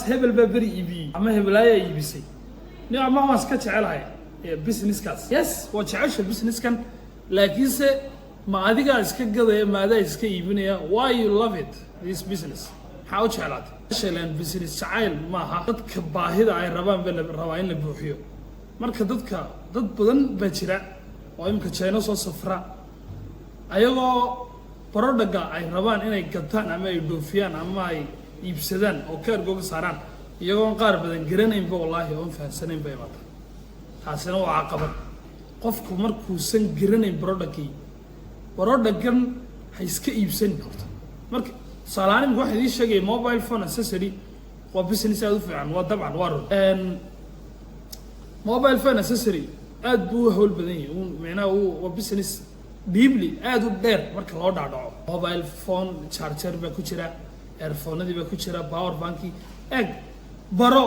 hebel baa beri iibiyey ama hebelaaya iibisay nin ama waan iska jecelahay businesskaas yes waa jecesha businesskan laakiinse ma adigaa iska gadaya ma adaa iska iibinaya why you love it this business maxaa u jeclaatay sheelan business jacayl maaha dadka baahida ay rabaan baa la rabaa in la buuxiyo marka dad badan baa jira oo imka China soo safra ayagoo product ay rabaan inay gataan ama ay doofiyaan ama ay iibsadaan oo kaargooga saaraan iyagoo qaar badan garanaynba wallahi oo fahansanayn bay maanta taasina waa caqabad qofku markuu san garanayn product-kan hay iska iibsan karto marka salaanimo waxa idin sheegay mobile phone accessory waa business aad u fiican waa dabcan waa run mobile phone accessory aad buu hawl badan yahay macnaha waa business deeply aad u dheer marka loo dhaadhaco mobile phone charger ba ku jira earphone-adii ba ku jira power bank baro